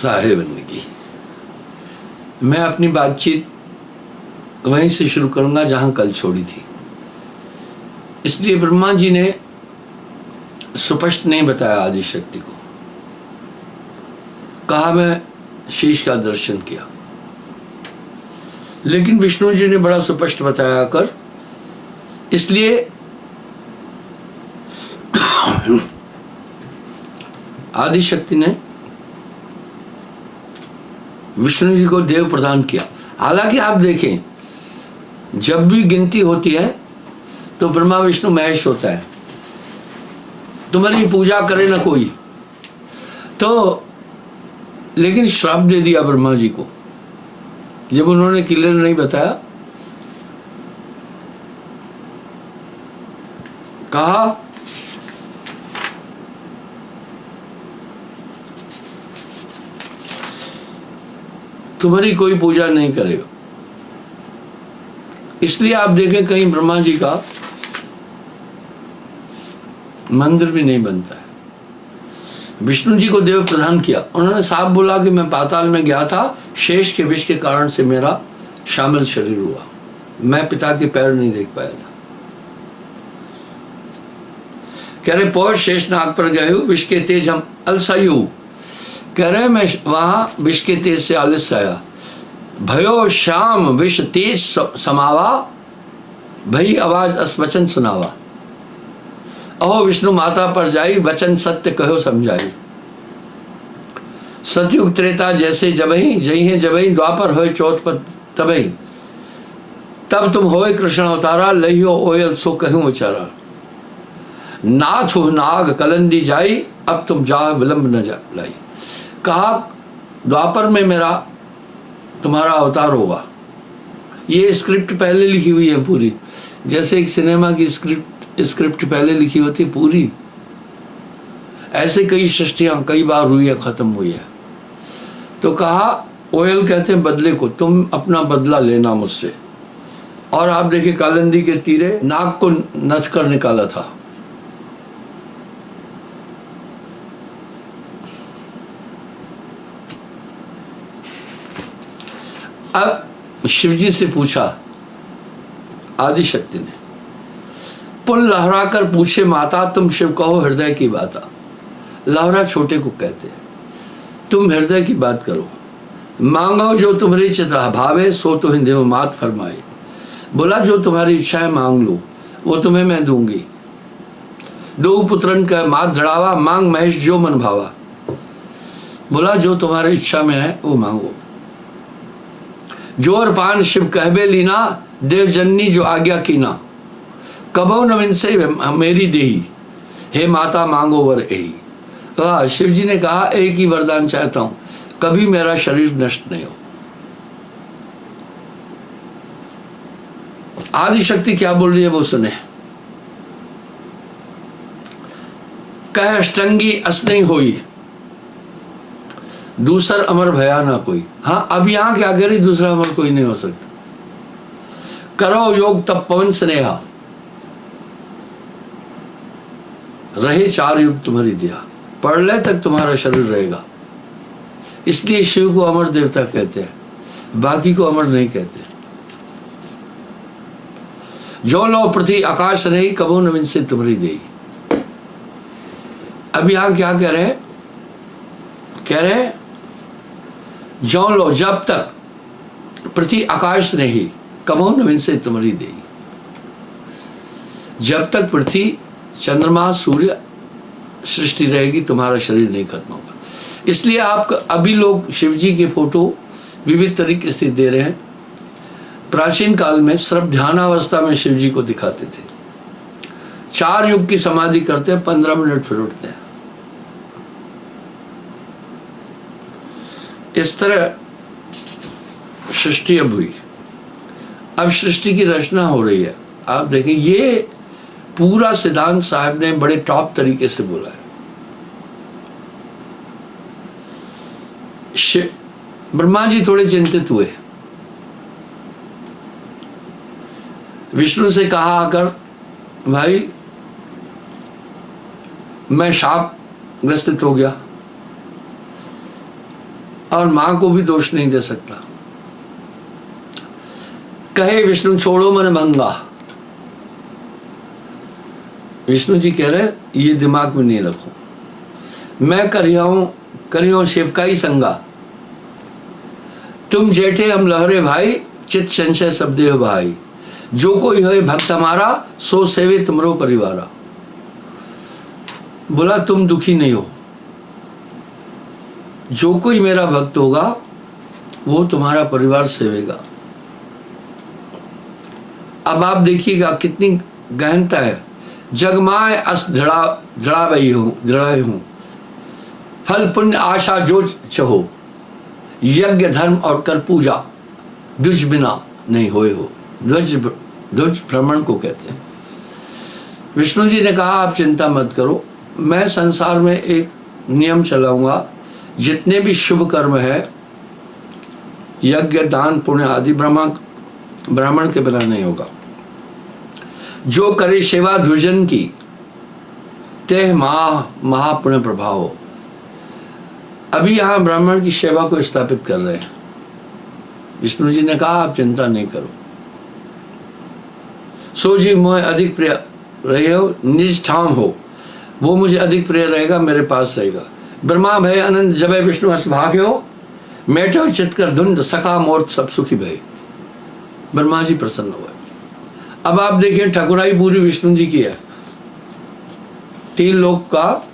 साहे बंदगी। मैं अपनी बातचीत वहीं से शुरू करूंगा जहां कल छोड़ी थी। इसलिए ब्रह्मा जी ने स्पष्ट नहीं बताया आदिशक्ति को, कहा मैं शीश का दर्शन किया, लेकिन विष्णु जी ने बड़ा स्पष्ट बताया कर। इसलिए आदिशक्ति ने विष्णु जी को देव प्रदान किया। हालांकि आप देखें, जब भी गिनती होती है तो ब्रह्मा विष्णु महेश होता है, तुम्हारी पूजा करे ना कोई। तो लेकिन श्राप दे दिया ब्रह्मा जी को जब उन्होंने क्लियर नहीं बताया। कहा तुम्हारी कोई पूजा नहीं करेगा। इसलिए आप देखें कहीं ब्रह्मा जी का मंदिर भी नहीं बनता है। विष्णु जी को देव प्रदान किया। उन्होंने साफ बोला कि मैं पाताल में गया था, शेष के विष के कारण से मेरा शामिल शरीर हुआ, मैं पिता के पैर नहीं देख पाया था। कह रहे पौष शेष नाग पर गए विष के तेज हम अलसायु। कह रहे मैं वहां विष के तेज से आलस आया। भयो श्याम विष तेज समावा, भई आवाज अस्वचन सुनावा। अहो विष्णु माता पर जाई, वचन सत्य कहो समझाई। सतयुग त्रेता जैसे जबही, जई है जबही द्वापर होए चौथ पर तबही। तब तुम होए कृष्ण अवतारा, लहियो ओयल सो कहूं उचारा। नाथ हो नाग कलंदी जाई, अब तुम जा विलंब न जा लाई। कहा द्वापर में मेरा तुम्हारा अवतार होगा। ये स्क्रिप्ट पहले लिखी हुई है पूरी, जैसे एक सिनेमा की स्क्रिप्ट पहले लिखी होती पूरी, ऐसे कई सृष्टियां कई बार हुई है, खत्म हुई है। तो कहा ओयल कहते हैं बदले को, तुम अपना बदला लेना मुझसे। और आप देखिए कालिंदी के तीरे नाग को नच कर निकाला था। अब शिवजी से पूछा आदिशक्ति ने, पुल लहरा कर पूछे माता, तुम शिव कहो हृदय की बात। लहरा छोटे को कहते हैं, तुम हृदय की बात करो। मांगो जो तुम्हारी चिता भावे, सो तो हिंदे में मात फरमाए। बोला जो तुम्हारी इच्छा है मांग लो, वो तुम्हें मैं दूंगी। दो पुत्रन का मात धड़ावा, मांग महेश जो मन भावा। बोला जो तुम्हारी इच्छा में है वो मांगो। जोर पान शिव कहबे लीना, देव जननी जो आज्ञा कीना। कबो न विनसे मेरी देही, हे माता मांगो वर यही। वाह, शिव जी ने कहा एक ही वरदान चाहता हूं, कभी मेरा शरीर नष्ट नहीं हो। आदिशक्ति क्या बोल रही है वो सुने। कह अष्टंगी अस नहीं होई, दूसर अमर भया ना कोई। हाँ, अब यहां क्या कह रही, दूसरा अमर कोई नहीं हो सकता। करो योग तब पवन स्नेहा, रहे 4 युग तुम्हारी दिया। पढ़ले तक तुम्हारा शरीर रहेगा। इसलिए शिव को अमर देवता कहते हैं, बाकी को अमर नहीं कहते। जो लो पृथ्वी आकाश रही, कबो नवीन से तुम्हारी देही। अब यहां क्या कह रहे हैं, कह रहे हैं जो लो, जब तक पृथ्वी आकाश रही, कबो नवीन से तुम्हारी देही। जब तक पृथ्वी चंद्रमा सूर्य सृष्टि रहेगी, तुम्हारा शरीर नहीं खत्म होगा। इसलिए आप अभी लोग शिव जी के फोटो विविध तरीके से दे रहे हैं। प्राचीन काल में सिर्फ ध्यानावस्था में शिव जी को दिखाते थे। 4 युग की समाधि करते हैं, 15 मिनट फिर उठते हैं। इस तरह सृष्टि अब हुई। अब सृष्टि की रचना हो रही है। आप देखें, ये पूरा सिद्धांत साहब ने बड़े टॉप तरीके से बोला है। ब्रह्मा जी थोड़े चिंतित हुए। विष्णु से कहा आकर, भाई मैं शाप ग्रसित हो गया, और मां को भी दोष नहीं दे सकता। कहे विष्णु छोड़ो मन भंगा, विष्णु जी कह रहे ये दिमाग में नहीं रखो, मैं करियो शिव का ही संगा, तुम जेठे हम लहरे भाई, चित संशय सब देह भाई, जो कोई है भक्त हमारा, सो सेवे तुमरो परिवारा। बोला तुम दुखी नहीं हो, जो कोई मेरा भक्त होगा वो तुम्हारा परिवार सेवेगा। अब आप देखिएगा कितनी गहनता है। जगमाए अस दृढ़ाई हूं, फल पुण्य आशा जो चहो, यज्ञ धर्म और कर पूजा, द्विज बिना नहीं होए हो। ध्वज भ्रमण को कहते हैं। विष्णु जी ने कहा आप चिंता मत करो, मैं संसार में एक नियम चलाऊंगा, जितने भी शुभ कर्म है, यज्ञ दान पुण्य आदि ब्राह्मण के बिना नहीं होगा। जो करे सेवा द्विजन की, ते महापुण्य प्रभाव हो। अभी यहां ब्राह्मण की सेवा को स्थापित कर रहे हैं। विष्णु जी ने कहा आप चिंता नहीं करो, सो जी मोह अधिक प्रिय रहे हो, निज ठाम हो, वो मुझे अधिक प्रिय रहेगा, मेरे पास रहेगा। ब्रह्मा भय अनंत जब विष्णु हस भाग्य हो, मेटो चित कर धुंध सखा मोर्त सब सुखी भय। ब्रह्मा जी प्रसन्न हुए। अब आप देखिए ठकुराई पूरी विष्णु जी की है। 3 लोक का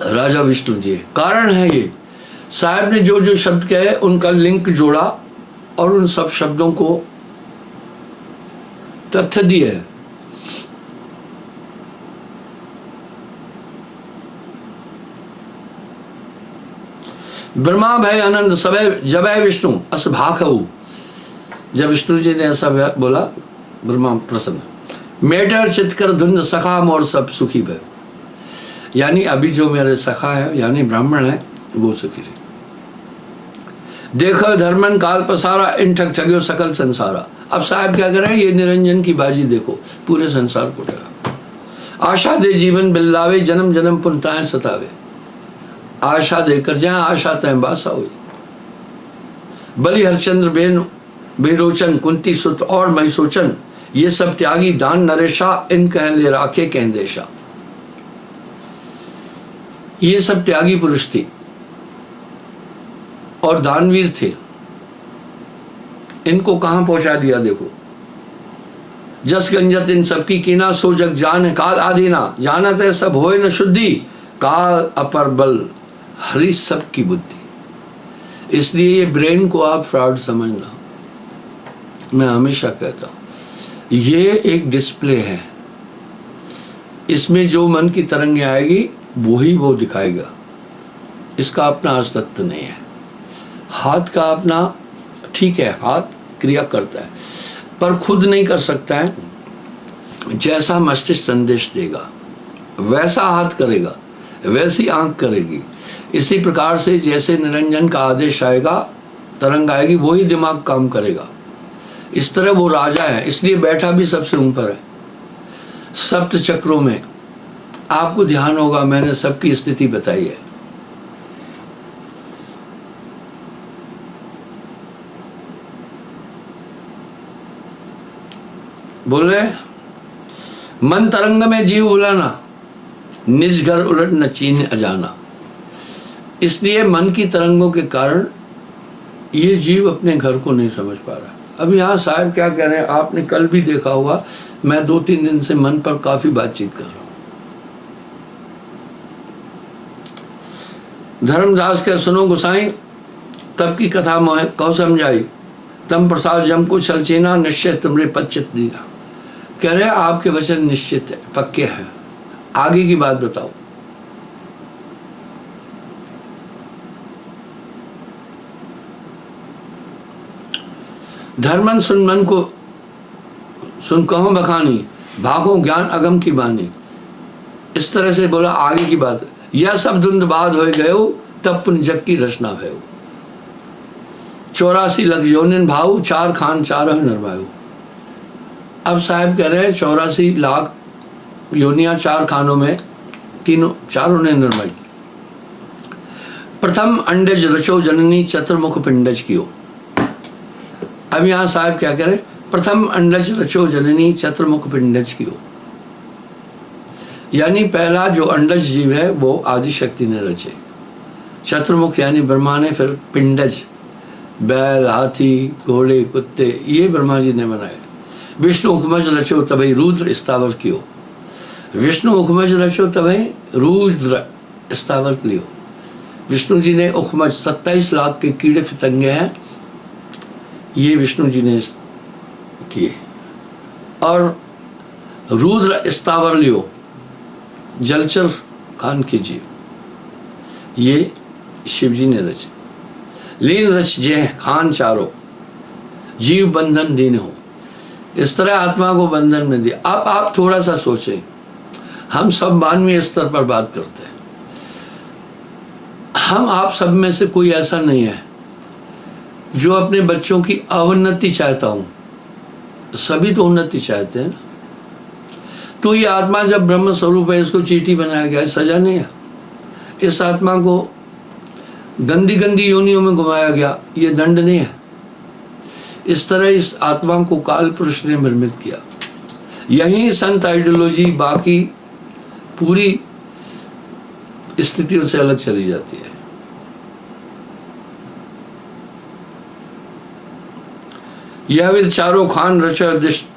राजा विष्णु जी है। कारण है ये, साहब ने जो जो शब्द कहे उनका लिंक जोड़ा और उन सब शब्दों को तथ्य दिए है। ब्रह्मा भय आनंद सबे जबै विष्णु अस भाखऊ। जब विष्णु जी ने ऐसा बोला, ब्रह्मा प्रसन्न। मेटर चित कर धुंध सखा मोर सब सुखी भय, यानी अभी जो मेरे सखा है यानी ब्राह्मण है वो सुखी रहे। देखो धर्मन काल पसारा, इन ठग ठगियो सकल संसारा। अब साहब क्या करें, ये निरंजन की बाजी देखो, पूरे संसार को ठगा। आशा दे जीवन बिल्लावे, जन्म जन्म पुनताएं सतावे। आशा देकर जहां आशा तय बासा हुई। बलि हरचंद्र बेरोचन, कुंती सुत और महिषोचन, ये सब त्यागी दान नरेशा, इन कह ले राखे कह देशा। ये सब त्यागी पुरुष थे और दानवीर थे। इनको कहां पहुंचा दिया देखो। जस गंजत इन सबकी कीना, सो जग जान काल आधीना। जानत है सब होए न शुद्धि, काल अपर बल हरि सबकी बुद्धि। इसलिए ये ब्रेन को आप फ्रॉड समझना। मैं हमेशा कहता हूं ये एक डिस्प्ले है, इसमें जो मन की तरंगे आएगी वही वो दिखाएगा। इसका अपना अस्तित्व नहीं है। हाथ का अपना ठीक है, हाथ क्रिया करता है पर खुद नहीं कर सकता है। जैसा मस्तिष्क संदेश देगा वैसा हाथ करेगा, वैसी आंख करेगी। इसी प्रकार से जैसे निरंजन का आदेश आएगा, तरंग आएगी, वही दिमाग काम करेगा। इस तरह वो राजा है, इसलिए बैठा भी सबसे ऊपर है। सप्त चक्रों में आपको ध्यान होगा, मैंने सबकी स्थिति बताई है। बोले मन तरंग में जीव बुलाना, निज घर उलट न चीन अजाना। इसलिए मन की तरंगों के कारण ये जीव अपने घर को नहीं समझ पा रहा। अब यहाँ साहब क्या कह रहे हैं, आपने कल भी देखा होगा, मैं 2-3 दिन से मन पर काफी बातचीत कर रहा हूं। धर्मदास के सुनो गुसाई, तब की कथा मोह कहो समझाई, तम प्रसाद जम को छलचीना, निश्चय तुमरे पच्चित दीना। कह रहे आपके वचन निश्चित है, पक्के हैं, आगे की बात बताओ। धर्मन सुन मन को सुन कहो बखानी, भागो ज्ञान अगम की बानी। इस तरह से बोला आगे की बात। यह सब धुंध बाद हो गए, तब पुण्य जग की रचना भयो। 84 लाख योनिन भाऊ, 4 खान 4 नरवायु। अब साहब कह रहे हैं 84 लाख योनियां 4 खानों में, 4 ने नरवाई। प्रथम अंडज रचो जननी चतुर्मुख पिंडज कियो। अब यहाँ साहब क्या करें, प्रथम अंडज रचो जननी चतुर्मुख पिंडज कियो, यानी पहला जो अंडज जीव है वो आदि शक्ति ने रचे, चतुर्मुख यानी ब्रह्मा ने, फिर पिंडज बैल हाथी घोड़े कुत्ते ये ब्रह्मा जी ने बनाए। विष्णु उखमज रचो तभी रुद्र स्थावर कियो, विष्णु उखमज रचो तभी रुद्र स्थावर लियो। विष्णु जी ने उखमज 27 लाख के कीड़े फितंगे हैं, ये विष्णु जी ने किए। और रुद्र स्थावर लियो जलचर खान के जीव, ये शिव जी ने रचे। लीन रच जय खान चारो जीव बंधन दीन हो, इस तरह आत्मा को बंधन में दिया। अब आप थोड़ा सा सोचें, हम सब मानवीय स्तर पर बात करते हैं, हम आप सब में से कोई ऐसा नहीं है जो अपने बच्चों की अवन्नति चाहता हूं, सभी तो उन्नति चाहते हैं ना। तो ये आत्मा जब ब्रह्म स्वरूप है, इसको चींटी बनाया गया है, सजा नहीं है। इस आत्मा को गंदी गंदी योनियों में घुमाया गया, ये दंड नहीं है। इस तरह इस आत्मा को काल पुरुष ने निर्मित किया। यही संत आइडियोलॉजी बाकी पूरी स्थितियों से अलग चली जाती है। यह विद चारों खान रचा दिश,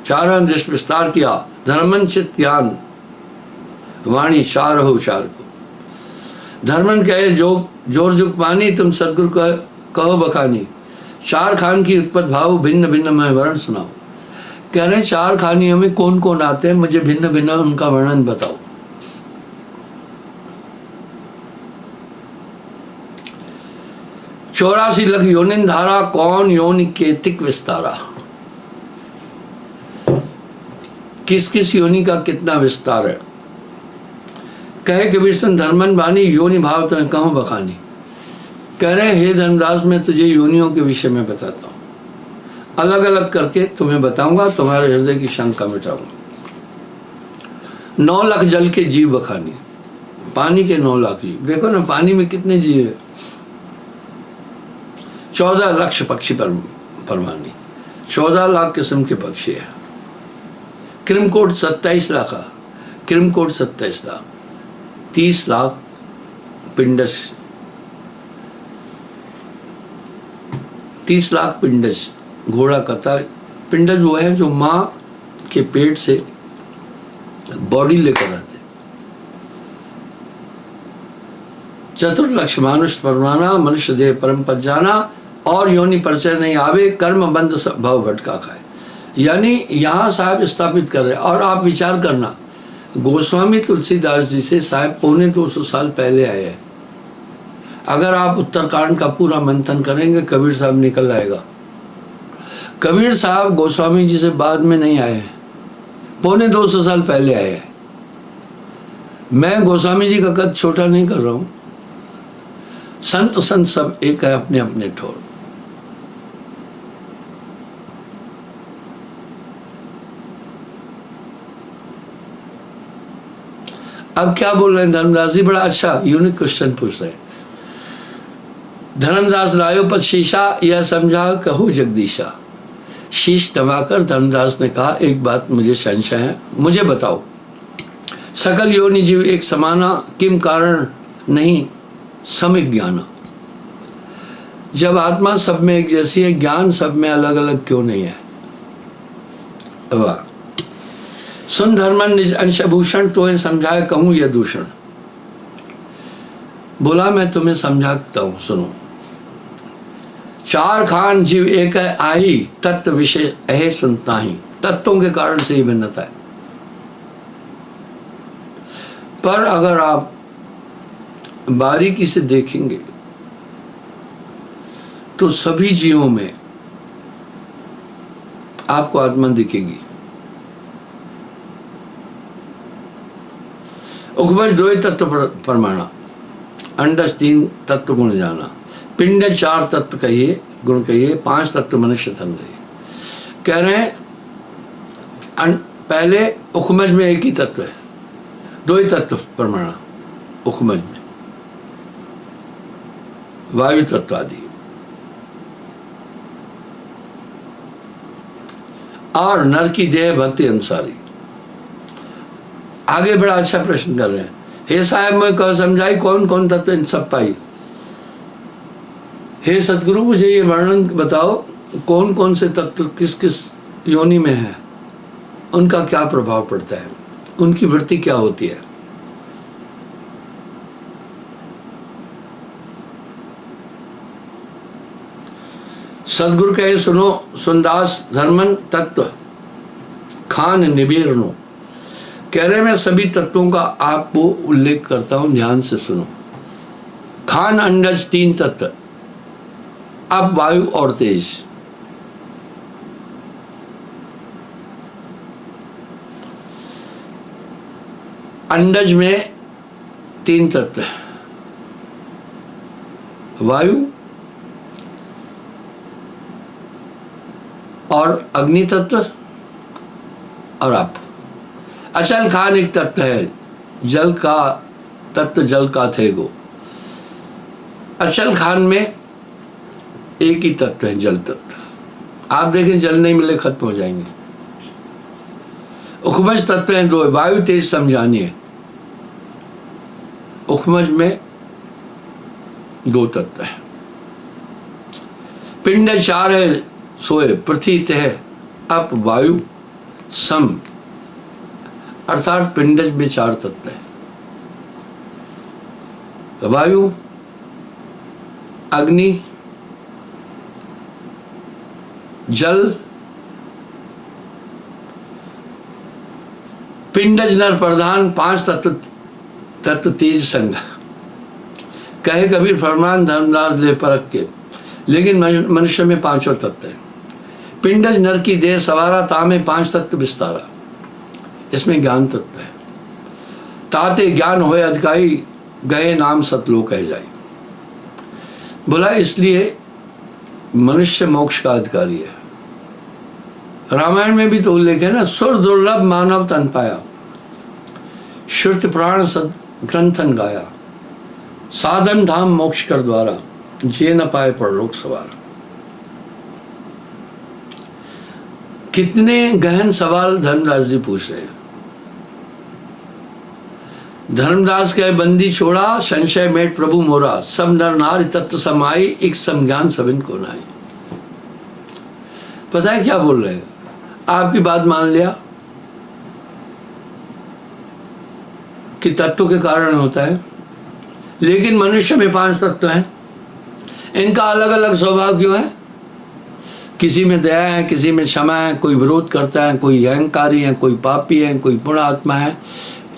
चारों दिश विस्तार किया, धर्मन चित ज्ञान वाणी चार हो चार को। धर्मन कहे जोर जुग पानी, तुम सदगुरु कहो बखानी, चार खान की उत्पत्त भाव भिन्न भिन्न मैं वर्ण सुनाओ। कह रहे चार खानियों में कौन कौन आते हैं, मुझे भिन्न भिन्न उनका वर्णन बताओ। चौरासी लख योनिन धारा, कौन योनि केतिक विस्तारा। किस किस योनि का कितना विस्तार है। कहे कबीर सुन धर्मन बानी, योनि भाव तुम्हें कहूं बखानी। कह रहे हे धर्मदास, मैं तुझे योनियों के विषय में बताता हूं, अलग अलग करके तुम्हें बताऊंगा, तुम्हारे हृदय की शंका मिटाऊंगा। 9 लाख जल के जीव बखानी, पानी के 9 लाख जीव। देखो ना पानी में कितने जीव है। 14 लाख पक्षी परवानी, 14 लाख किस्म के पक्षी है। क्रिमकोट 27 लाख, क्रिमकोट 27 लाख, 30 लाख पिंडस, 30 लाख पिंडस। घोड़ा कथा पिंडस वो है जो माँ के पेट से बॉडी लेकर आते। चतुर्लक्ष मानुष परमाना, मनुष्य देह परम पद जाना, और योनि परिचय नहीं आवे, कर्म बंध भव भटका खाए। यानी यहाँ साहब स्थापित कर रहे। और आप विचार करना, गोस्वामी तुलसीदास जी से साहब 250 साल पहले आए हैं। अगर आप उत्तरकांड का पूरा मंथन करेंगे, कबीर साहब निकल आएगा। कबीर साहब गोस्वामी जी से बाद में नहीं आए हैं, 250 साल पहले आए हैं। मैं गोस्वामी जी का कद छोटा नहीं कर रहा हूं। संत सब एक है, अपने अपने ठोर। अब क्या बोल रहे हैं धर्मदास जी, बड़ा अच्छा यूनिक क्वेश्चन पूछ रहे हैं। धर्मदास लायो पद शीशा, यह समझा कहूँ जगदीशा। शीश दबाकर धर्मदास ने कहा, एक बात मुझे संशय है, मुझे बताओ। सकल योनि जीव एक समाना, किम कारण नहीं समिक ज्ञान। जब आत्मा सब में एक जैसी है, ज्ञान सब में अलग अलग क्यों नहीं है। वाह। सुन धर्मन निज अंशभूषण, तो समझाए कहूँ यह दूषण। बोला मैं तुम्हें समझाता हूँ, सुनो। चार खान जीव एक है आही, तत्व विशेष अहे सुनता ही। तत्वों के कारण से ही भिन्नता है। पर अगर आप बारीकी से देखेंगे तो सभी जीवों में आपको आत्मा दिखेगी। उखबज 2 तत्व परमाणा, अंडज 3 तत्व गुण जाना, पिंड 4 तत्व कहिए गुण कहिए, 5 तत्व मनुष्य धन रहिए। कह रहे हैं पहले उखमज में एक ही तत्व है, 2 ही तत्व परमाणा उखमज में। वायु तत्व आदि। और नर की देह भक्ति अनुसारी। आगे बड़ा अच्छा प्रश्न कर रहे हैं, हे साहब मैं कह समझाई कौन कौन तत्व इन सब पाई। हे सतगुरु मुझे ये वर्णन बताओ कौन कौन से तत्व किस किस योनि में है, उनका क्या प्रभाव पड़ता है, उनकी वृत्ति क्या होती है। सदगुरु कहे सुनो सुनदास धर्मन तत्व खान निबेरनो। कह रहे मैं सभी तत्वों का आपको उल्लेख करता हूं, ध्यान से सुनो। खान अंडज 3 तत्व, अब वायु और तेज। अंडज में 3 तत्व, वायु और अग्नि तत्व और आप। अचल खान एक तत्व है, जल का तत्व, जल का थे गो। अचल खान में एक ही तत्व है, जल तत्व। आप देखें जल नहीं मिले खत्म हो जाएंगे। उखमज तत्व है 2, वायु तेज समझानिए। उखमज में 2 तत्व है। पिंड 4 है सोए, पृथ्वी तह अप वायु सम, अर्थात पिंडज में 4 तत्व है। वायु, अग्नि, जल, पिंडज नर प्रधान 5 तत्व तेज संग। कहे कबीर फरमान धर्मदास ले परख के, लेकिन मनुष्य में 5 तत्व है। पिंडज नर की देह सवारा, तामे 5 तत्व विस्तारा। इसमें ज्ञान तत्व है। ताते ज्ञान होए अधिकारी, गए नाम सतलोक कह जाए। बोला इसलिए मनुष्य मोक्ष का अधिकारी है। रामायण में भी तो उल्लेख है ना, सुर दुर्लभ मानव तन पाया, श्रुत प्राण सद ग्रंथन गाया, साधन धाम मोक्ष कर द्वारा, जे न पाए परलोक सवारा। कितने गहन सवाल धर्मदास जी पूछ रहे हैं। धर्मदास कहे बंदी छोड़ा, संशय मेट प्रभु मोरा, सब नर नारी तत्व समाई, एक समज्ञान सबिन को नाई। पता है क्या बोल रहे हैं? आपकी बात मान लिया कि तत्व के कारण होता है, लेकिन मनुष्य में 5 तत्व हैं। इनका अलग अलग स्वभाव क्यों है? किसी में दया है, किसी में क्षमा है, कोई विरोध करता है, कोई अहंकारी है, कोई पापी है, कोई पुण्य आत्मा है।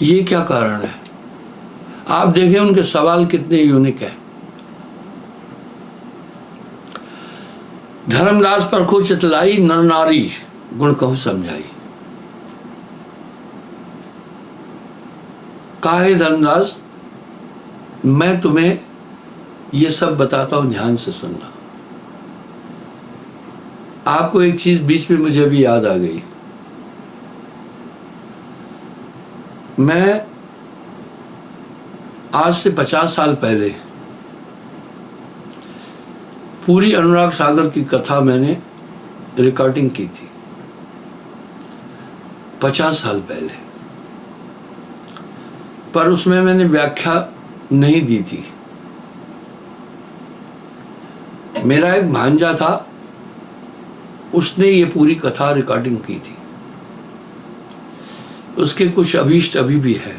ये क्या कारण है? आप देखें उनके सवाल कितने यूनिक है। धर्मदास पर को चितलाई, नर नारी गुण कहूं समझाई। कहा है धर्मदास मैं तुम्हें ये सब बताता हूं, ध्यान से सुनना। आपको एक चीज बीच में मुझे भी याद आ गई। मैं आज से 50 साल पहले पूरी अनुराग सागर की कथा मैंने रिकॉर्डिंग की थी, 50 साल पहले। पर उसमें मैंने व्याख्या नहीं दी थी। मेरा एक भांजा था, उसने ये पूरी कथा रिकॉर्डिंग की थी। उसके कुछ अभीष्ट अभी भी है,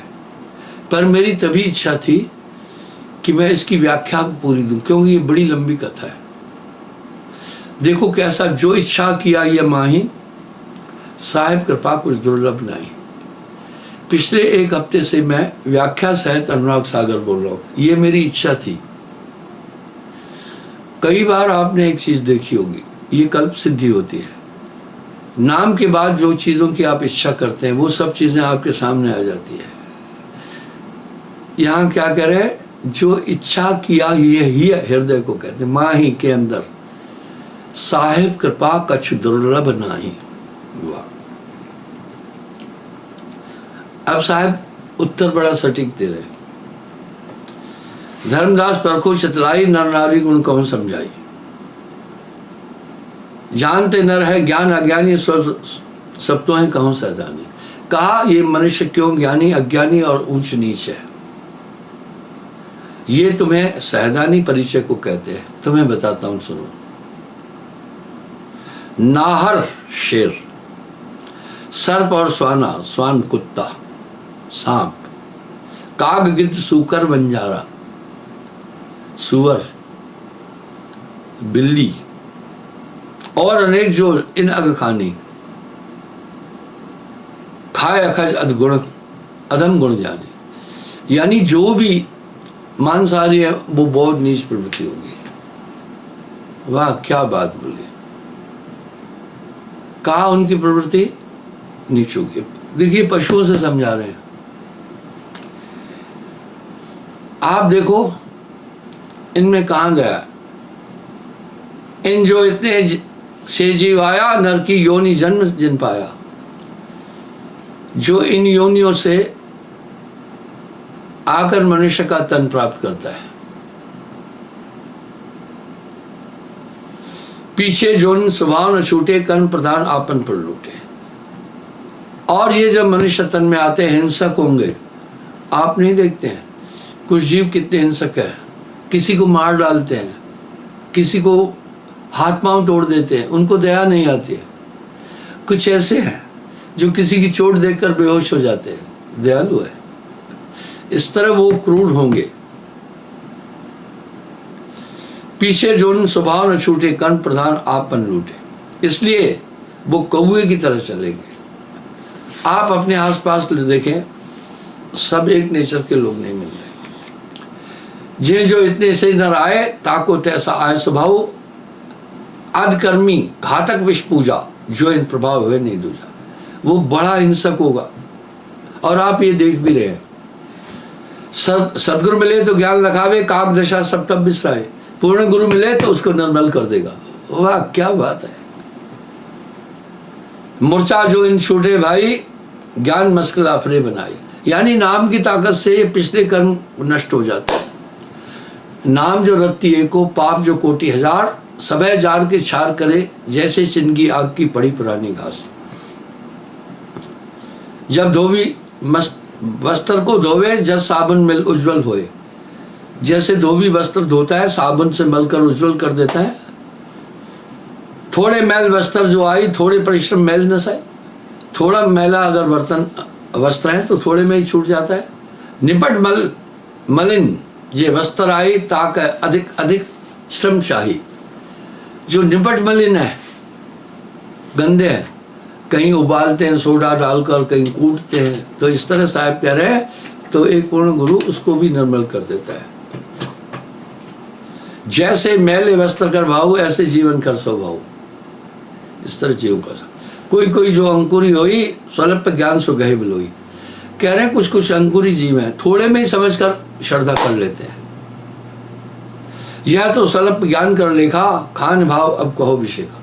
पर मेरी तभी इच्छा थी कि मैं इसकी व्याख्या पूरी दूं, क्योंकि ये बड़ी लंबी कथा है। देखो कैसा, जो इच्छा किया ये माही, साहिब कृपा कुछ दुर्लभ नहीं। पिछले 1 हफ्ते से मैं व्याख्या सहित अनुराग सागर बोल रहा हूं। ये मेरी इच्छा थी। कई बार आपने एक चीज देखी होगी, ये कल्प सिद्धि होती है। नाम के बाद जो चीजों की आप इच्छा करते हैं वो सब चीजें आपके सामने आ जाती है। यहाँ क्या कह रहे हैं? जो इच्छा किया ये ही हृदय को कहते हैं, माही के अंदर साहिब कृपा कछु दुर्लभ नाही। वाह! अब साहब उत्तर बड़ा सटीक दे रहे। धर्मदास परखो चितलाई, नर नारी गुण कौन समझाई। जानते नर है ज्ञान अज्ञानी, सब तो है कहूँ सैतानी। कहा ये मनुष्य क्यों ज्ञानी अज्ञानी और ऊंच नीच है। ये तुम्हें सहदानी परिचय को कहते हैं। तुम्हें बताता हूं सुनो। नाहर शेर, सर्प और स्वाना, स्वान कुत्ता सांप, काग गिद्ध सूकर बंजारा, सुअर बिल्ली और अनेक जो इन अग खानी, खाए अखज अधगुण अधम गुण जाने। यानी जो भी मांसाहारी है वो बहुत नीच प्रवृत्ति होगी। वाह क्या बात बोली। कहा उनकी प्रवृत्ति नीच होगी। देखिए पशुओं से समझा रहे हैं। आप देखो इनमें कहाँ गया, इन जो इतने से जीव आया, नर की योनि जन्म जिन पाया। जो इन योनियों से आकर मनुष्य का तन प्राप्त करता है। पीछे जोन स्वभाव न छूटे, कर्म प्रधान आपन पर लूटे। और ये जब मनुष्य तन में आते हैं हिंसक होंगे। आप नहीं देखते हैं कुछ जीव कितने हिंसक है, किसी को मार डालते हैं, किसी को हाथ पांव तोड़ देते हैं, उनको दया नहीं आती है। कुछ ऐसे हैं जो किसी की चोट देखकर बेहोश हो जाते हैं, दयालु है। इस तरह वो क्रूर होंगे। पीछे जोन स्वभाव न छूटे, कर्म प्रधान आपन लूटे। इसलिए वो कौए की तरह चलेंगे। आप अपने आसपास देखें, सब एक नेचर के लोग नहीं मिल रहे। जे जो इतने से इधर आए, ताको तैसा आए स्वभाव, अधकर्मी घातक विष पूजा, जो इन प्रभाव हुए नहीं दूजा। वो बड़ा हिंसक होगा। और आप ये देख भी रहे हैं। सदगुरु मिले तो ज्ञान लखावे, काग दशा सब तब बिसराए। पूर्ण गुरु मिले तो उसको निर्मल कर देगा। वाह क्या बात है। मूर्छा जो इन छूटे भाई, ज्ञान मस्कल आफरे बनाई। यानी नाम की ताकत से ये पिछले कर्म नष्ट हो जाते हैं। नाम जो रत्ती एको, पाप जो कोटि हजार, सबे जार के छार करे, जैसे चिनगी आग की पड़ी पुरानी घास। जब धोबी वस्त्र को धोवे, जब साबुन मिल उज्जवल होए। जैसे धोबी वस्त्र धोता है, साबुन से मलकर उज्जवल कर देता है। थोड़े मैल वस्त्र जो आई, थोड़े परिश्रम मैल न सहे। थोड़ा मैला अगर बर्तन वस्त्र है तो थोड़े में ही छूट जाता है। निपट मलिन जे वस्त्र आई, ताक अधिक अधिक श्रम चाही। जो निपट मलिन है, गंदे हैं, कहीं उबालते हैं सोडा डालकर, कहीं कूटते हैं। तो इस तरह साहब कह रहे हैं, तो एक पूर्ण गुरु उसको भी निर्मल कर देता है। जैसे मैले वस्त्र कर भाऊ, ऐसे जीवन कर स्वभाव। इस तरह जीव का कोई कोई जो अंकुरी होई, स्वल्प ज्ञान सो गहे बिलोई। कह रहे हैं कुछ कुछ अंकुरी जीव हैं, थोड़े में ही समझकर श्रद्धा कर लेते हैं। यह तो स्वल्प ज्ञान कर लेखा, खान भाव अब कहो विषय का।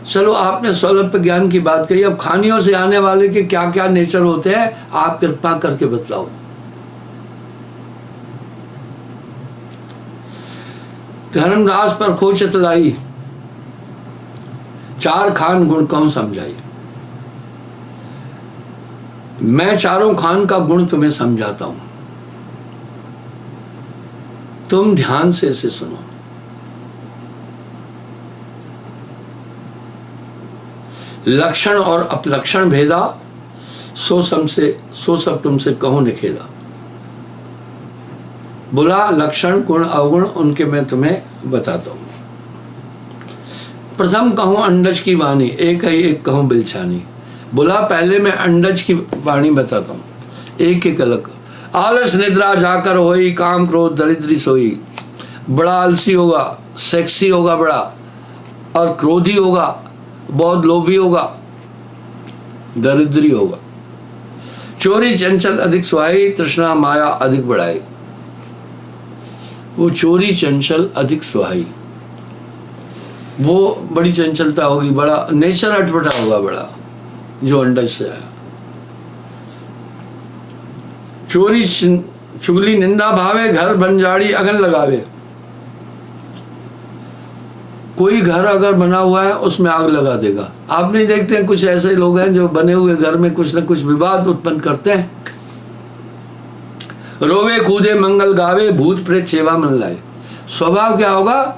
चलो आपने स्वल्प ज्ञान की बात कही, अब खानियों से आने वाले के क्या क्या नेचर होते हैं, आप कृपा करके बतलाओ। धर्मदास पर खो चितलाई, चार खान गुण कौन समझाई। मैं चारों खान का गुण तुम्हें समझाता हूं, तुम ध्यान से इसे सुनो। लक्षण और अपलक्षण भेदा, सो सब तुमसे कहूं निखेदा। बोला लक्षण गुण अवगुण उनके मैं तुम्हें बताता हूं। प्रथम कहूं अंडज की वाणी, एक है एक कहूं बिलछानी। बोला पहले मैं अंडज की वाणी बताता हूं, एक एक अलग। आलस निद्रा जाकर होई, काम क्रोध दरिद्री सोई। बड़ा आलसी होगा, सेक्सी होगा बड़ा, और क्रोधी होगा, बहुत लोभी होगा, दरिद्री होगा। चोरी चंचल अधिक सुहाई, तृष्णा माया अधिक बढ़ाई। वो चोरी चंचल अधिक सुहाई, वो बड़ी चंचलता होगी, बड़ा नेचर अटपटा होगा बड़ा, जो अंडज से आया। चोरी चुगली निंदा भावे, घर बंजारी अगन लगावे। कोई घर अगर बना हुआ है उसमें आग लगा देगा। आप नहीं देखते हैं कुछ ऐसे लोग हैं जो बने हुए घर में कुछ न कुछ विवाद उत्पन्न करते हैं। रोवे कूदे मंगल गावे, भूत प्रेत सेवा मन लाए। स्वभाव क्या होगा?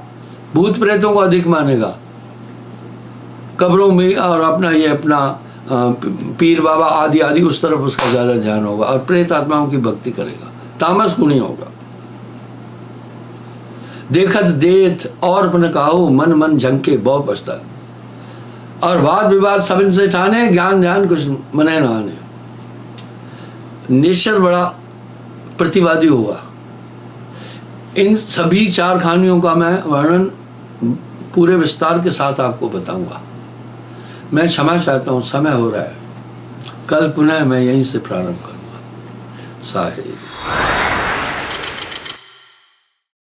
भूत प्रेतों को अधिक मानेगा, कब्रों में और अपना पीर बाबा आदि आदि उस तरफ उसका ज्यादा ध्यान होगा, और प्रेत आत्माओं की भक्ति करेगा, तामस गुणी होगा। देखत देत और पन काहू, मन मन झंके बहु पछता। और वाद विवाद सब इनसे ठाने, ज्ञान ध्यान कुछ मने न आने। निश्चर बड़ा प्रतिवादी होगा। इन सभी 4 कहानियों का मैं वर्णन पूरे विस्तार के साथ आपको बताऊंगा। मैं क्षमा चाहता हूँ, समय हो रहा है। कल पुनः मैं यहीं से प्रारंभ करूंगा। साहिब।